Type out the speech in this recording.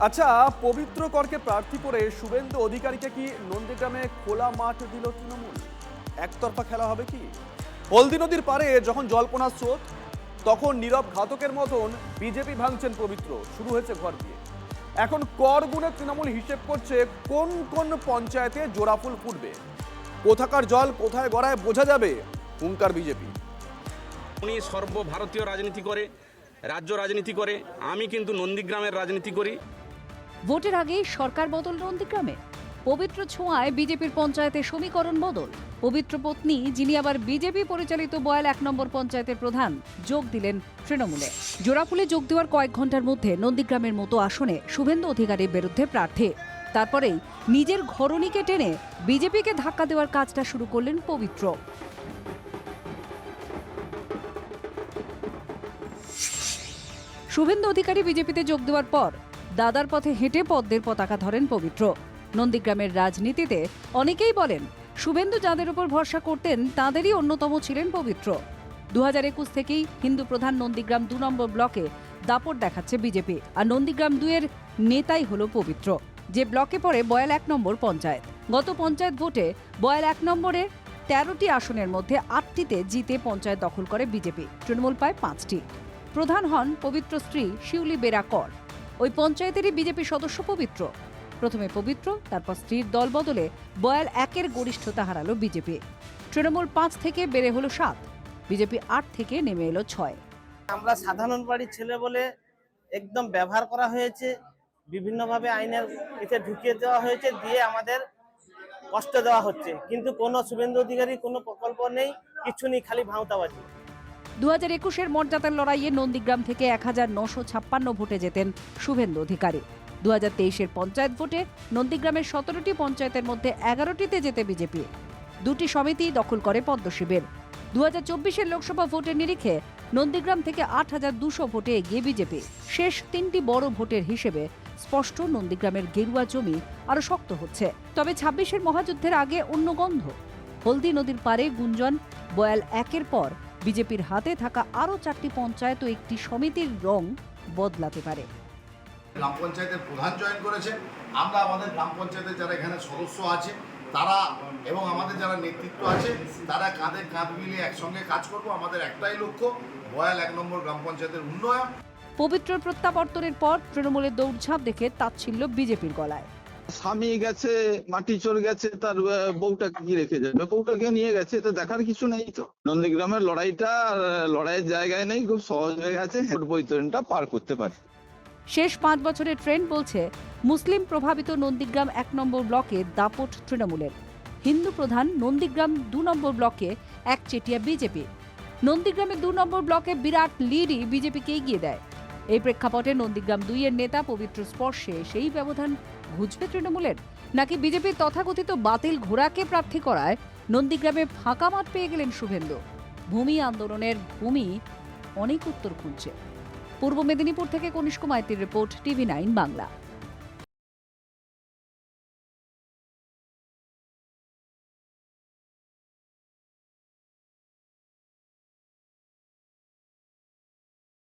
আচ্ছা, পবিত্র করকে প্রার্থী করে শুভেন্দু অধিকারীকে কি নন্দীগ্রামে খোলা মাঠ দিল তৃণমূল? একতরফা খেলা হবে কি? হলদি নদীর পারে যখন জল্পনার স্রোত, তখন নীরব ঘাতকের মতন বিজেপি ভাঙছেন পবিত্র। শুরু হয়েছে ঘর দিয়ে। এখন কর গুণে তৃণমূল হিসেব করছে কোন কোন পঞ্চায়েতে জোড়াফুল ফুটবে, কোথাকার জল কোথায় গড়ায় বোঝা যাবে। হুঙ্কার বিজেপি। উনি সর্বভারতীয় রাজনীতি করে, রাজ্য রাজনীতি করে, আমি কিন্তু নন্দীগ্রামের রাজনীতি করি। ভোটের আগেই সরকার বদল নন্দীগ্রামে। পবিত্র ছোঁয়ায় বিজেপির পঞ্চায়েতে সমীকরণ বদল। পবিত্র পত্নী, যিনি আবার বিজেপি পরিচালিত বয়াল 1 নম্বর পঞ্চায়েতের প্রধান, যোগ দিলেন তৃণমূলে। জোড়াফুলে যোগ দেওয়ার কয়েক ঘন্টার মধ্যে নন্দীগ্রামের মতো আসনে শুভেন্দু অধিকারীর বিরুদ্ধে প্রার্থী। তারপরেই নিজের ঘরণীকে টেনে বিজেপিকে ধাক্কা দেওয়ার কাজটা শুরু করলেন পবিত্র। শুভেন্দু অধিকারী বিজেপিতে যোগ দেওয়ার পর দাদার পথে হেঁটে পদ্মের পতাকা ধরেন পবিত্র। নন্দীগ্রামের রাজনীতিতে অনেকেই বলেন, শুভেন্দু যাদের উপর ভরসা করতেন তাঁদেরই অন্যতম ছিলেন পবিত্র। 2021 থেকেই হিন্দু প্রধান নন্দীগ্রাম 2 নম্বর ব্লকে দাপট দেখাচ্ছে বিজেপি, আর নন্দীগ্রাম 2 এর নেতাই হলো পবিত্র, যে ব্লকে পড়ে বয়াল 1 নম্বর পঞ্চায়েত। গত পঞ্চায়েত ভোটে বয়াল 1 নম্বরে 13টি আসনের মধ্যে 8টিতে জিতে পঞ্চায়েত দখল করে বিজেপি, তৃণমূল পায় 5টি। প্রধান হন পবিত্র স্ত্রী শিউলি বেরা কর। ওই পঞ্চায়েতেরই বিজেপি সদস্য পবিত্র। প্রথমে পবিত্র, তারপর স্ত্রীর দল বদলে বয়াল 1-এর গরিষ্ঠতা হারালো বিজেপি। তৃণমূল 5 থেকে বেড়ে হলো 7, বিজেপি 8 থেকে নেমে এলো 6। আমরা সাধারণ বাড়ির ছেলে বলে একদম ব্যবহার করা হয়েছে, বিভিন্নভাবে আইনের এতে ঢুকিয়ে দেওয়া হয়েছে, দিয়ে আমাদের কষ্ট দেওয়া হচ্ছে। কিন্তু কোনো শুভেন্দু অধিকারী কোনো প্রকল্প নেই, কিছু নেই, খালি ভাঁওতাবাজি। 2021-এর মর্যাদার লড়াইয়ে নন্দীগ্রাম থেকে 1956 ভোটে জেতেন শুভেন্দু অধিকারী। 2023-এর পঞ্চায়েত ভোটে নন্দীগ্রামের 17টি পঞ্চায়েতের মধ্যে 11টিতে জেতে বিজেপি। 2টি সমিতি দখল করে পদ্মশিবির। 2024-এর লোকসভা ভোটের নিরিখে নন্দীগ্রাম থেকে 8200 ভোটে এগিয়ে বিজেপি। শেষ 3টি বড় ভোটের হিসেবে স্পষ্ট নন্দীগ্রামের গেরুয়া জমি আরো শক্ত হচ্ছে। তবে 26-এর মহাযুদ্ধের আগে অন্য গন্ধ। হলদি নদীর পারে গুঞ্জন, বয়াল 1-এর পর বিজেপির হাতে থাকা আরও 4টি পঞ্চায়েত ও একটি সমিতির রং বদলাতে পারে। গ্রাম পঞ্চায়েতের প্রধান জয়েন করেছে। আমরা আমাদের গ্রাম পঞ্চায়েতের যারা এখানে সদস্য আছে তারা এবং আমাদের যারা নেতৃত্ব আছে তারা কাঁধে কাঁধ মিলিয়ে একসঙ্গে কাজ করব। আমাদের একটাই লক্ষ্য, বয়াল 1 নম্বর গ্রাম পঞ্চায়েতের উন্নয়ন। পবিত্র প্রত্যাবর্তনের পর তৃণমূলের দৌড়ঝাঁপ দেখে তাচ্ছিল্য বিজেপির গলায়। স্বামী গেছে, মাটি চোর গেছে, তার বউটাকে কি রেখে যাবে? বউটাকে নিয়ে গেছে, তো দেখার কিছু নেই। তো নন্দীগ্রামের লড়াইটা লড়াইয়ের জায়গায় নেই, খুব সহজ হয়ে গেছে, বৈতরণটা পার করতে পারে। শেষ 5 বছরের ট্রেন্ড বলছে মুসলিম প্রভাবিত নন্দীগ্রাম 1 নম্বর ব্লকে দাপট তৃণমূলের। হিন্দু প্রধান নন্দীগ্রাম 2 নম্বর ব্লকে একচেটিয়া বিজেপি। নন্দীগ্রামে 2 নম্বর ব্লকে বিরাট লিডই বিজেপিকে এগিয়ে দেয়। এই প্রেক্ষাপটে নন্দীগ্রাম 2 এর নেতা পবিত্র স্পর্শে সেই ব্যবধান ঘুচবে তৃণমূলের, নাকি বিজেপির তথাকথিত বাতিল ঘোড়াকে প্রার্থী করায় নন্দীগ্রামে ফাঁকা মাঠ পেয়ে গেলেন শুভেন্দু? ভূমি আন্দোলনের ভূমি অনেক উত্তর খুঁজছে। পূর্ব মেদিনীপুর থেকে কনিষ্ক মাইতির রিপোর্ট, TV9 বাংলা।